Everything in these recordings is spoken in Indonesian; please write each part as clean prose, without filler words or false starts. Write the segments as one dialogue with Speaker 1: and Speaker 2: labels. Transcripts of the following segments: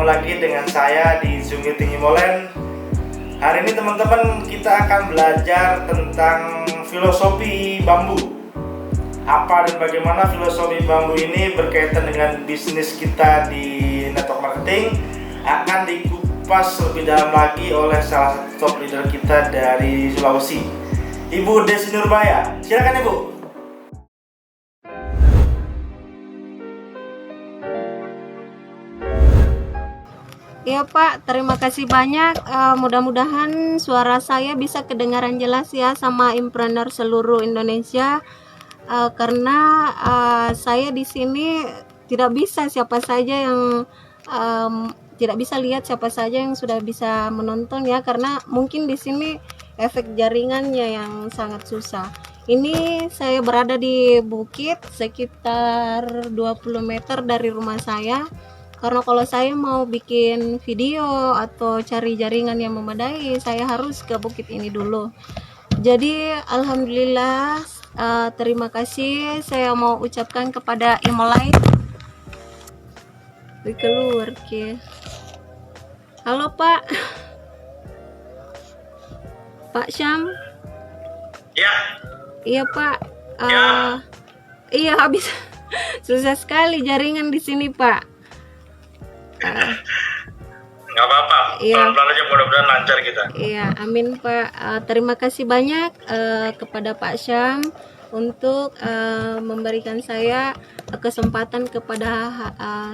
Speaker 1: Ketemu lagi dengan saya di Zoom Meeting Imolen. Hari ini teman-teman kita akan belajar tentang filosofi bambu. Apa dan bagaimana filosofi bambu ini berkaitan dengan bisnis kita di network marketing akan dikupas lebih dalam lagi oleh salah satu top leader kita dari Sulawesi, Ibu Desi Nurbaya. Silakan Ibu.
Speaker 2: Iya Pak, terima kasih banyak. Mudah-mudahan suara saya bisa kedengaran jelas ya sama impreneur seluruh Indonesia. Karena saya di sini tidak bisa siapa saja yang tidak bisa lihat siapa saja yang sudah bisa menonton ya, karena mungkin di sini efek jaringannya yang sangat susah. Ini saya berada di bukit sekitar 20 meter dari rumah saya. Karena kalau saya mau bikin video atau cari jaringan yang memadai, saya harus ke bukit ini dulu. Jadi alhamdulillah, terima kasih saya mau ucapkan kepada Imolen. Keluar ke. Halo Pak. Pak Syam.
Speaker 1: Ya.
Speaker 2: Iya Pak.
Speaker 1: Ya.
Speaker 2: Iya habis. Susah sekali jaringan di sini Pak.
Speaker 1: Nggak apa-apa,
Speaker 2: iya.
Speaker 1: Pelan-pelan aja, mudah-mudahan lancar kita.
Speaker 2: Iya, amin Pak. Terima kasih banyak kepada Pak Syam untuk memberikan saya kesempatan kepada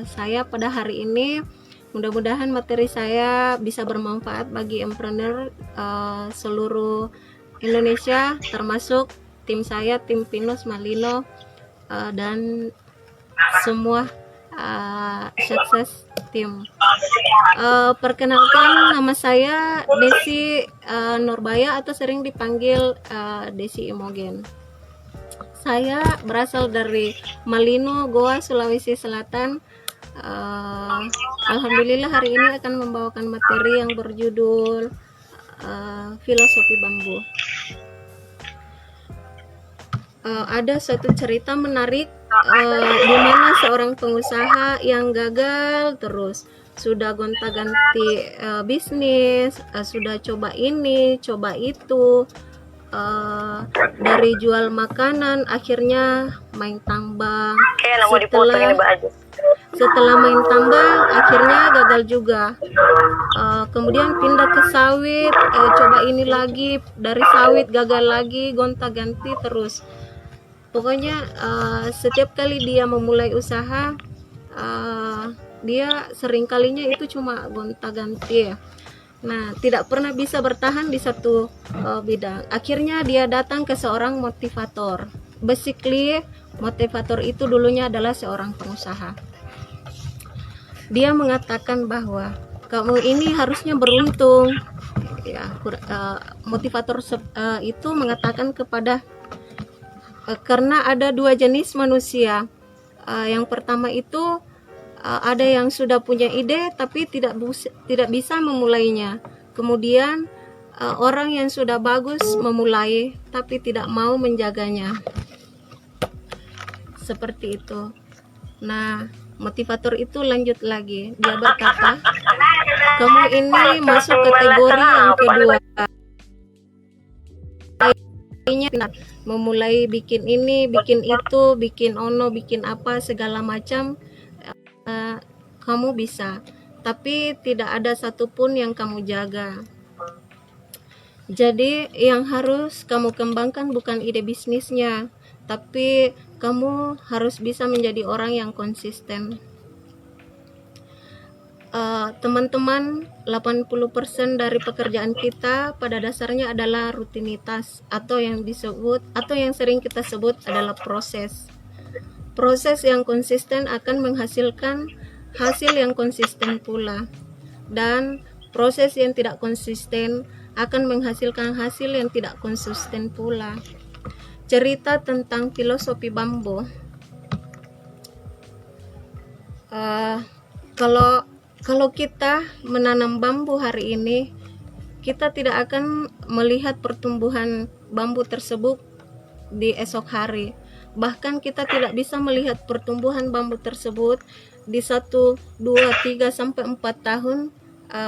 Speaker 2: saya pada hari ini. Mudah-mudahan materi saya bisa bermanfaat bagi entrepreneur seluruh Indonesia, termasuk tim saya, tim Pinus Malino, dan semua sukses tim. Perkenalkan, nama saya Desi Nurbaya atau sering dipanggil Desi Imogen. Saya berasal dari Malino, Goa, Sulawesi Selatan. Alhamdulillah hari ini akan membawakan materi yang berjudul filosofi bambu. Ada suatu cerita menarik di mana seorang pengusaha yang gagal terus, sudah gonta-ganti bisnis, sudah coba ini, coba itu, dari jual makanan akhirnya main tambang. Setelah main tambang akhirnya gagal juga. Kemudian pindah ke sawit, coba ini lagi, dari sawit gagal lagi, gonta-ganti terus. Pokoknya setiap kali dia memulai usaha, dia sering kalinya itu cuma gonta-ganti ya. Nah, tidak pernah bisa bertahan di satu bidang. Akhirnya dia datang ke seorang motivator. Basically, motivator itu dulunya adalah seorang pengusaha. Dia mengatakan bahwa kamu ini harusnya beruntung. Ya, motivator itu mengatakan kepada karena ada dua jenis manusia. Yang pertama itu ada yang sudah punya ide tapi tidak bisa memulainya. Kemudian orang yang sudah bagus memulai tapi tidak mau menjaganya. Seperti itu. Nah, motivator itu lanjut lagi. Dia berkata, kamu ini masuk kategori yang kedua. Memulai bikin ini, bikin itu, bikin ono, bikin apa, segala macam, kamu bisa, tapi tidak ada satupun yang kamu jaga. Jadi yang harus kamu kembangkan bukan ide bisnisnya, tapi kamu harus bisa menjadi orang yang konsisten. Teman-teman, 80% dari pekerjaan kita pada dasarnya adalah rutinitas atau yang sering kita sebut adalah proses. Proses yang konsisten akan menghasilkan hasil yang konsisten pula, dan proses yang tidak konsisten akan menghasilkan hasil yang tidak konsisten pula. Cerita tentang filosofi bambu. Kalau kita menanam bambu hari ini, kita tidak akan melihat pertumbuhan bambu tersebut di esok hari. Bahkan kita tidak bisa melihat pertumbuhan bambu tersebut di 1, 2, 3 sampai 4 tahun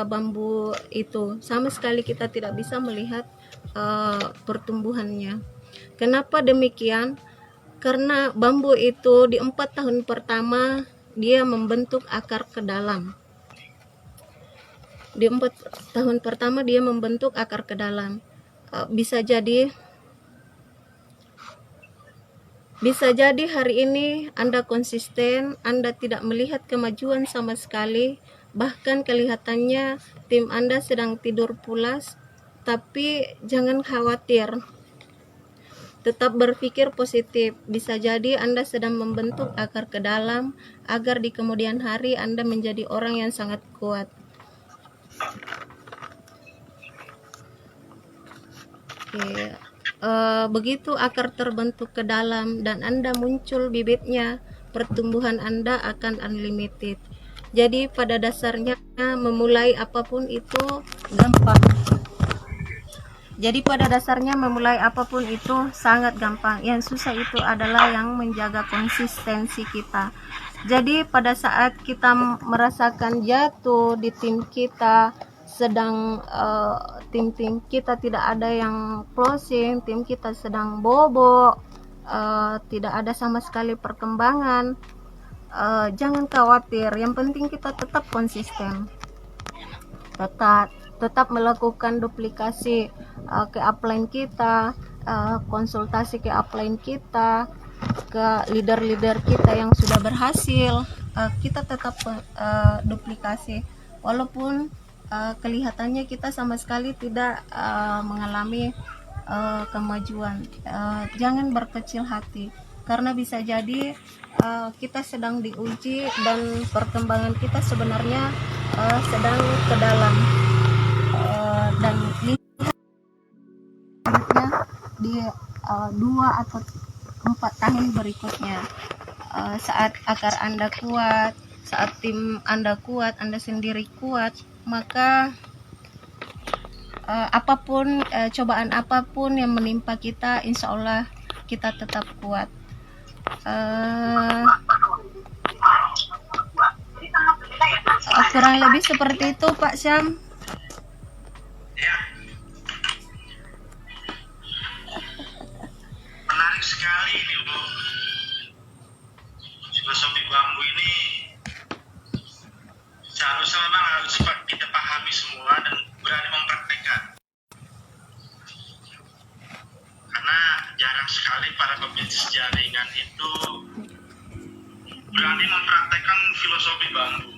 Speaker 2: bambu itu sama sekali kita tidak bisa melihat pertumbuhannya. Kenapa demikian? Karena bambu itu di 4 tahun pertama dia membentuk akar ke dalam. Di 4 tahun pertama dia membentuk akar ke dalam. Bisa jadi hari ini Anda konsisten, Anda tidak melihat kemajuan sama sekali, bahkan kelihatannya tim Anda sedang tidur pulas, tapi jangan khawatir. Tetap berpikir positif. Bisa jadi Anda sedang membentuk akar ke dalam agar di kemudian hari Anda menjadi orang yang sangat kuat. Oke. Begitu akar terbentuk ke dalam dan Anda muncul bibitnya, pertumbuhan Anda akan unlimited. Jadi pada dasarnya memulai apapun itu gampang. Sangat gampang. Yang susah itu adalah yang menjaga konsistensi kita. Jadi pada saat kita merasakan jatuh di tim kita, sedang tim kita tidak ada yang closing, tim kita sedang bobo, tidak ada sama sekali perkembangan, jangan khawatir. Yang penting kita tetap konsisten, tetap melakukan duplikasi ke upline kita, konsultasi ke upline kita, ke leader-leader kita yang sudah berhasil. Kita tetap duplikasi walaupun kelihatannya kita sama sekali tidak mengalami kemajuan. Jangan berkecil hati, karena bisa jadi kita sedang diuji dan perkembangan kita sebenarnya sedang ke dalam, dan lihatnya di 2 atau 4 tahun berikutnya, saat akar Anda kuat, saat tim Anda kuat, Anda sendiri kuat, maka apapun cobaan apapun yang menimpa kita, insya Allah kita tetap kuat. Kurang lebih seperti itu Pak Syam.
Speaker 1: Ya. Menarik sekali ini Bu. Filosofi bambu ini seharusnya memang harus kita pahami semua dan berani mempraktekkan. Karena jarang sekali para pebisnis jaringan itu berani mempraktekkan filosofi bambu.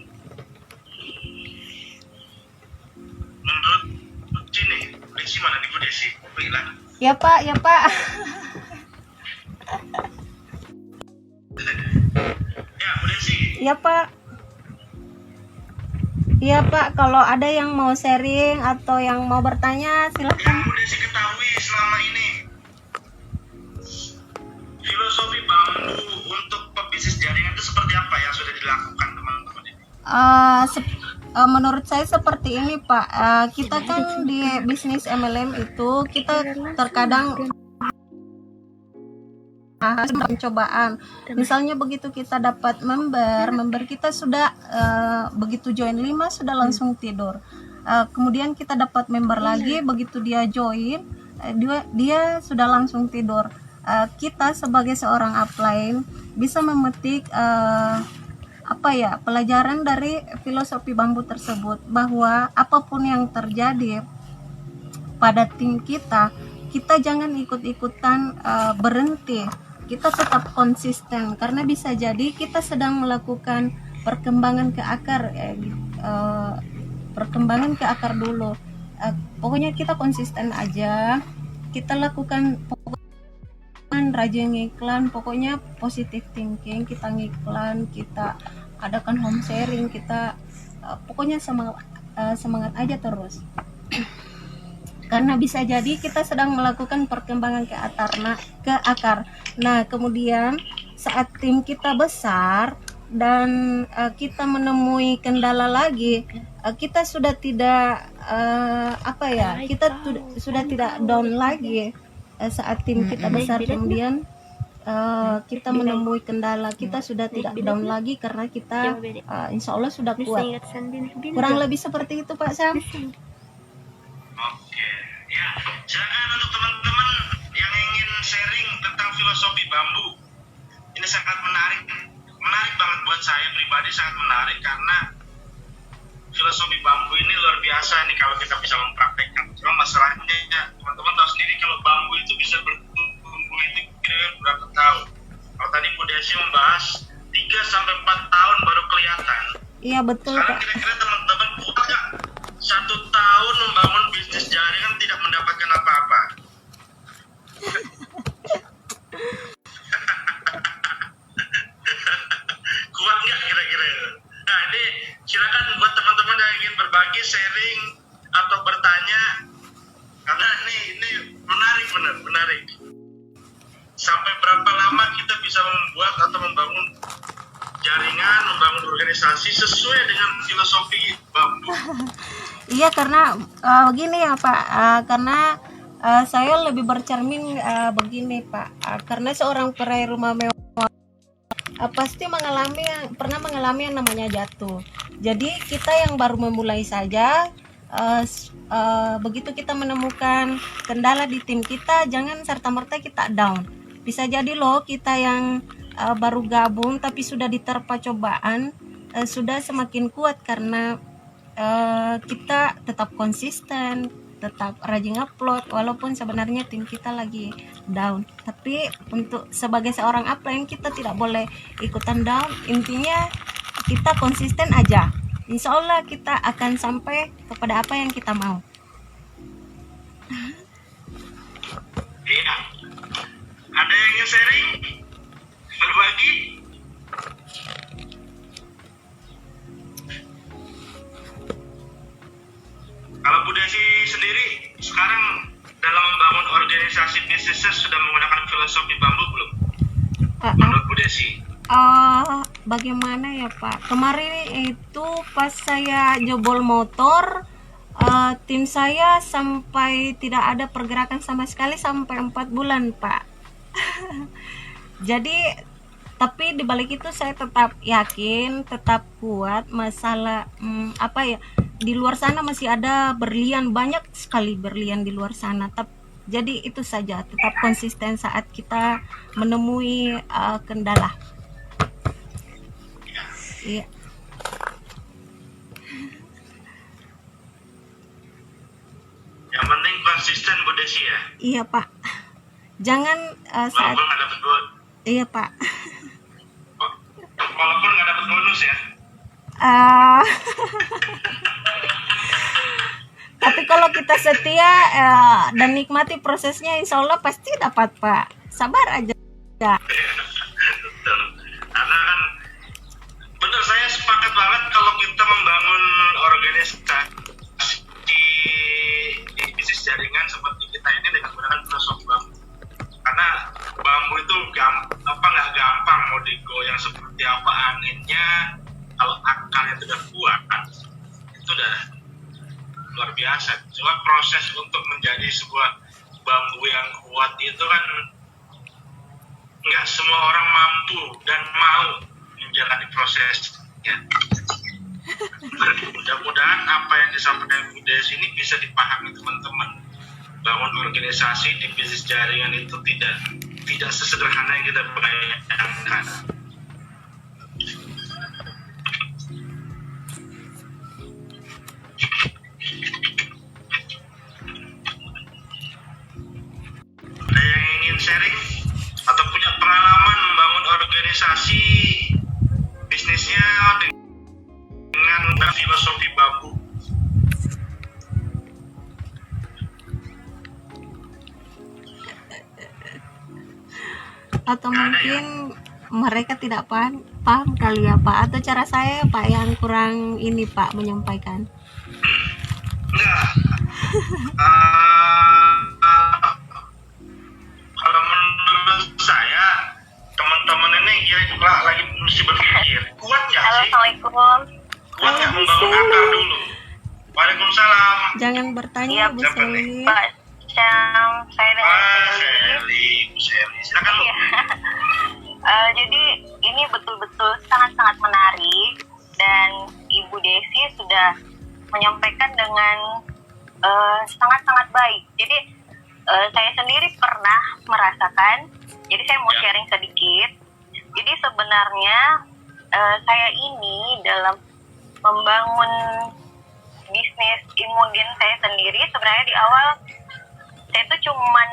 Speaker 1: Menurut sini, Desi mana nih Bu Desi? Bilang.
Speaker 2: Ya Pak.
Speaker 1: Ya Bu Desi.
Speaker 2: Ya Pak. Iya Pak, kalau ada yang mau sharing atau yang mau bertanya silahkan.
Speaker 1: Yang Bu Desi ketahui selama ini, filosofi bambu untuk pebisnis jaringan itu seperti apa yang sudah dilakukan teman-teman ini?
Speaker 2: Menurut saya seperti ini Pak, kita kan di bisnis MLM itu kita terkadang pencobaan. Misalnya begitu kita dapat member kita sudah begitu join 5 sudah langsung tidur. Kemudian kita dapat member lagi, begitu dia join dia sudah langsung tidur. Kita sebagai seorang upline bisa memetik pelajaran dari filosofi bambu tersebut, bahwa apapun yang terjadi pada tim kita jangan ikut-ikutan berhenti. Kita tetap konsisten, karena bisa jadi kita sedang melakukan perkembangan ke akar dulu. Pokoknya kita konsisten aja, kita lakukan rajin ngiklan, pokoknya positive thinking, kita ngiklan, kita adakan home sharing, kita pokoknya semangat aja terus. Karena bisa jadi kita sedang melakukan perkembangan ke akar. Nah, kemudian saat tim kita besar dan kita menemui kendala lagi, kita sudah tidak sudah tidak down lagi. Saat tim kita besar, kemudian kita menemui kendala, kita sudah tidak down lagi karena kita insya Allah sudah kuat. Kurang lebih seperti itu Pak Sam.
Speaker 1: Oke, ya. Silakan untuk teman-teman yang ingin sharing tentang filosofi bambu. Ini sangat menarik banget buat saya pribadi, sangat menarik karena filosofi bambu ini luar biasa nih kalau kita bisa mempraktekkan. Cuma masalahnya teman-teman tahu sendiri kalau bambu itu bisa bertumbuh itu kira-kira berapa tahun. Kalau tadi Bu Desi membahas 3-4 tahun baru kelihatan.
Speaker 2: Iya betul
Speaker 1: Sekarang
Speaker 2: Pak.
Speaker 1: kira-kira teman-teman punya 1 tahun membangun bisnis jaringan tidak mendapatkan apa-apa. Kuat nggak kira-kira? Nah ini silakan buat teman-teman yang ingin berbagi, sharing atau bertanya, karena ini menarik. Sampai berapa lama kita bisa membuat atau membangun jaringan, membangun organisasi sesuai dengan filosofi bambu?
Speaker 2: Iya karena begini ya Pak, karena saya lebih bercermin begini Pak, karena seorang peraih rumah mewah pasti pernah mengalami yang namanya jatuh. Jadi kita yang baru memulai saja, begitu kita menemukan kendala di tim kita, jangan serta-merta kita down. Bisa jadi loh kita yang baru gabung tapi sudah diterpa cobaan, sudah semakin kuat karena kita tetap konsisten, tetap rajin upload walaupun sebenarnya tim kita lagi down. Tapi untuk sebagai seorang upline kita tidak boleh ikutan down. Intinya kita konsisten aja, insya Allah kita akan sampai kepada apa yang kita mau.
Speaker 1: Iya. Ada yang ingin sharing? Berbagi? Kalau Bu Desi sendiri sekarang dalam membangun organisasi bisnisnya sudah menggunakan filosofi bambu belum? Menurut Bu Desi?
Speaker 2: Bagaimana ya Pak? Kemarin itu pas saya jebol motor, tim saya sampai tidak ada pergerakan sama sekali sampai 4 bulan Pak. Jadi tapi dibalik itu saya tetap yakin, tetap kuat. Masalah di luar sana masih ada berlian, banyak sekali berlian di luar sana. Jadi itu saja, tetap konsisten saat kita menemui kendala. Iya.
Speaker 1: Yang penting konsisten Bu Desi ya.
Speaker 2: Iya Pak. Jangan saat.
Speaker 1: Walaupun nggak dapat bonus.
Speaker 2: Iya Pak.
Speaker 1: Walaupun nggak dapat bonus ya.
Speaker 2: Tapi kalau kita setia dan nikmati prosesnya, insya Allah pasti dapat Pak. Sabar aja.
Speaker 1: Betul. Karena kan betul, saya sepakat banget kalau kita membangun organisasi di bisnis jaringan seperti kita ini dengan menggunakan filosofi bambu. Karena bambu itu nggak gampang mau digoyang seperti apa anginnya. Kalau akarnya sudah kuat, itu udah luar biasa. Cuma proses untuk menjadi sebuah bambu yang kuat itu kan nggak semua orang mampu dan mau menjalani prosesnya. Mudah-mudahan apa yang disampaikan Bu Desi ini bisa dipahami teman-teman. Bangun organisasi di bisnis jaringan itu tidak sesederhana yang kita bayangkan. Ada yang ingin sharing atau punya pengalaman membangun organisasi bisnisnya dengan filosofi bambu?
Speaker 2: Atau mungkin mereka tidak paham kali ya Pak, atau cara saya Pak yang kurang ini Pak menyampaikan.
Speaker 1: Enggak. Kalau menurut saya teman-teman ini kira-kira lagi mesti berpikir kuat nggak sih?
Speaker 3: Assalamualaikum.
Speaker 1: Kuat nggak membangun akar dulu? Waalaikumsalam.
Speaker 2: Jangan bertanya
Speaker 3: Iya,
Speaker 2: Bu
Speaker 1: siapa
Speaker 2: Sally.
Speaker 3: Pak, Syam, saya dengan Sally.
Speaker 1: Sally, silakan lu.
Speaker 3: Iya. Jadi ini betul-betul sangat-sangat menarik dan Ibu Desi sudah menyampaikan dengan sangat-sangat baik. Jadi saya sendiri pernah merasakan. Jadi saya mau sharing sedikit. Jadi sebenarnya saya ini dalam membangun bisnis Imogen saya sendiri, sebenarnya di awal saya tuh cuman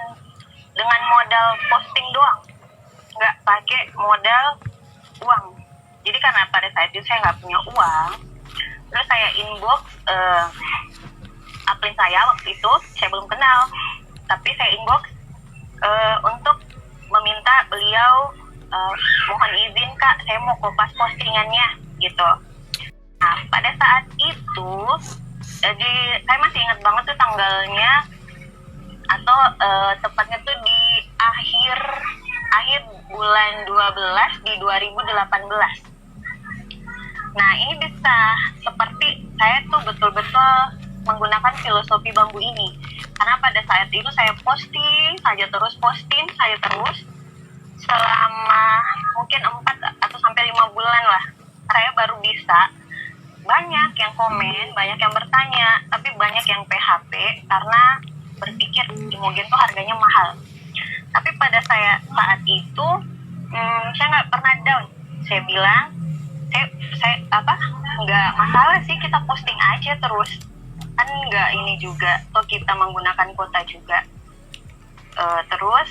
Speaker 3: dengan modal posting doang, nggak pakai modal uang. Jadi karena pada saat itu saya nggak punya uang, terus saya inbox upline saya waktu itu, saya belum kenal, tapi saya inbox untuk meminta beliau mohon izin Kak, saya mau kopas postingannya gitu. Nah pada saat itu saya masih ingat banget tuh tanggalnya, atau tepatnya tuh di akhir bulan 12 di 2018. Nah ini bisa seperti saya tuh betul-betul menggunakan filosofi bambu ini, karena pada saat itu saya posting saja terus selama mungkin 4 atau sampai 5 bulan lah, saya baru bisa. Banyak yang komen, banyak yang bertanya, tapi banyak yang PHP karena berpikir Imogen tuh harganya mahal. Tapi pada saat itu saya nggak pernah down. Saya bilang saya nggak masalah sih, kita posting aja terus, kan nggak ini juga, toh kita menggunakan kuota juga. Terus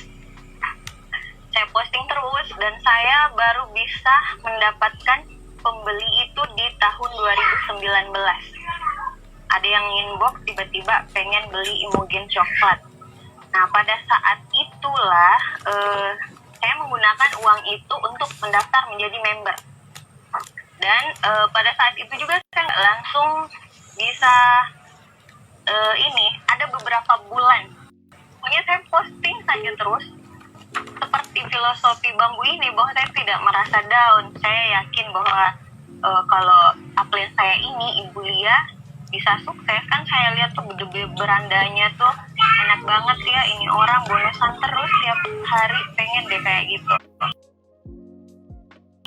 Speaker 3: saya posting terus dan saya baru bisa mendapatkan pembeli itu di tahun 2019. Ada yang inbox tiba-tiba pengen beli Imogen coklat. Nah pada saat itulah saya menggunakan uang itu untuk mendaftar menjadi member. Dan pada saat itu juga saya nggak langsung bisa ada beberapa bulan. Pokoknya saya posting saja terus seperti filosofi bambu ini, bahwa saya tidak merasa down. Saya yakin bahwa kalau upline saya ini, Ibu Lia, bisa sukses. Kan saya lihat tuh berandanya tuh enak banget ya, ini orang bonusan terus tiap hari, pengen deh kayak gitu.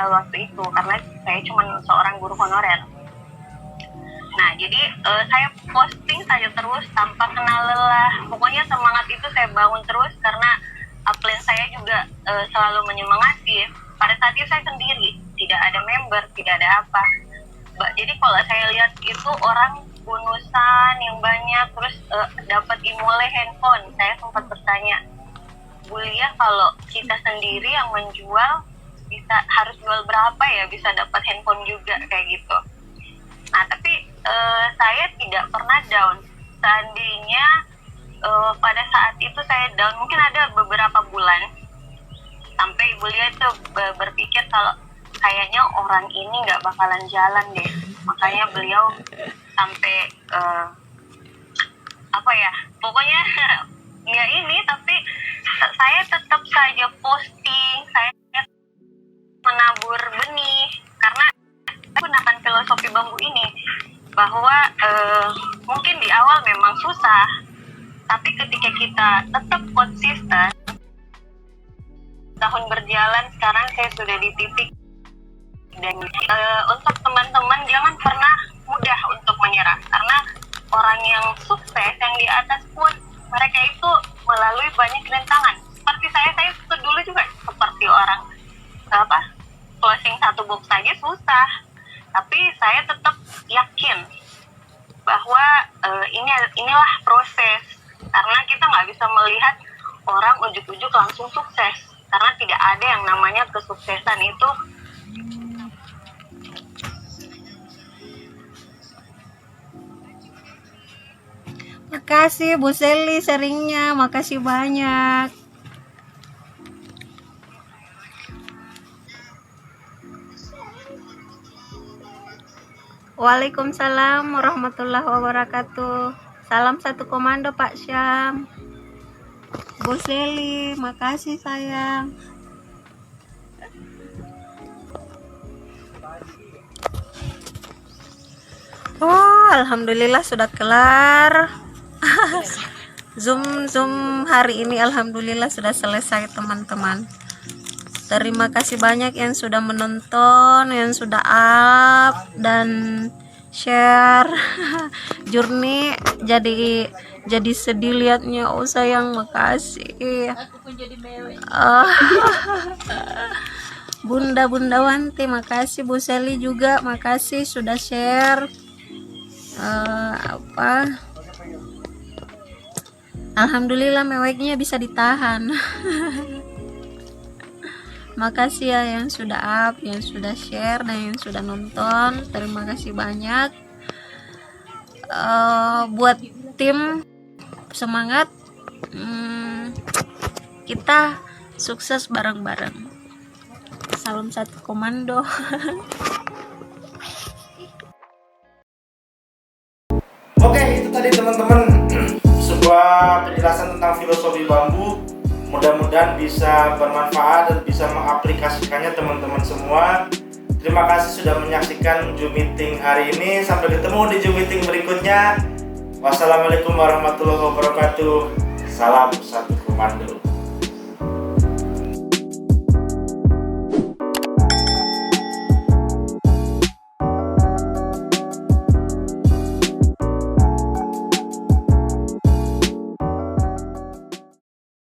Speaker 3: Waktu itu karena saya cuma seorang guru honorer. Nah jadi saya posting saja terus tanpa kenal lelah. Pokoknya semangat itu saya bangun terus karena upline saya juga selalu menyemangati. Pada saat itu saya sendiri, tidak ada member, tidak ada apa. Jadi kalau saya lihat itu orang bonusan yang banyak, terus dapat imole handphone. Saya sempat bertanya, Bu Lia, kalau kita sendiri yang menjual harus jual berapa ya bisa dapat handphone juga kayak gitu. Nah tapi saya tidak pernah down. Seandainya pada saat itu saya down, mungkin ada beberapa bulan sampai Ibu Lia itu berpikir kalau kayaknya orang ini nggak bakalan jalan deh. Makanya beliau sampai pokoknya ya ini, tapi saya tetap saja posting, saya menabur benih karena gunakan filosofi bambu ini, bahwa mungkin di awal memang susah, tapi ketika kita tetap konsisten, tahun berjalan sekarang saya sudah di titik. Dan untuk teman-teman jangan pernah mudah untuk menyerah, karena orang yang sukses yang di atas pun mereka itu melalui banyak rintangan. Seperti saya itu dulu juga seperti orang closing satu box saja susah, tapi saya tetap yakin bahwa inilah proses, karena kita nggak bisa melihat orang ujuk-ujuk langsung sukses, karena tidak ada yang namanya kesuksesan itu.
Speaker 2: Makasih Bu Sally sharingnya, makasih banyak. Waalaikumsalam warahmatullahi wabarakatuh. Salam satu komando Pak Syam. Bu Sally, makasih sayang. Oh, alhamdulillah sudah kelar. Zoom hari ini alhamdulillah sudah selesai teman-teman. Terima kasih banyak yang sudah menonton, yang sudah up dan share. Jurni jadi sedih liatnya. Oh sayang, makasih.
Speaker 4: Aku pun jadi mewek.
Speaker 2: Bunda Wanti makasih, Bu Seli juga makasih sudah share. Alhamdulillah meweknya bisa ditahan. Makasih ya yang sudah up, yang sudah share, dan yang sudah nonton. Terima kasih banyak. Buat tim semangat, kita sukses bareng-bareng. Salam satu komando.
Speaker 1: Oke, itu tadi teman-teman sebuah penjelasan tentang filosofi bambu. Mudah-mudahan bisa bermanfaat dan bisa mengaplikasikannya teman-teman semua. Terima kasih sudah menyaksikan Zoom meeting hari ini. Sampai ketemu di Zoom meeting berikutnya. Wassalamualaikum warahmatullahi wabarakatuh. Salam satu komando.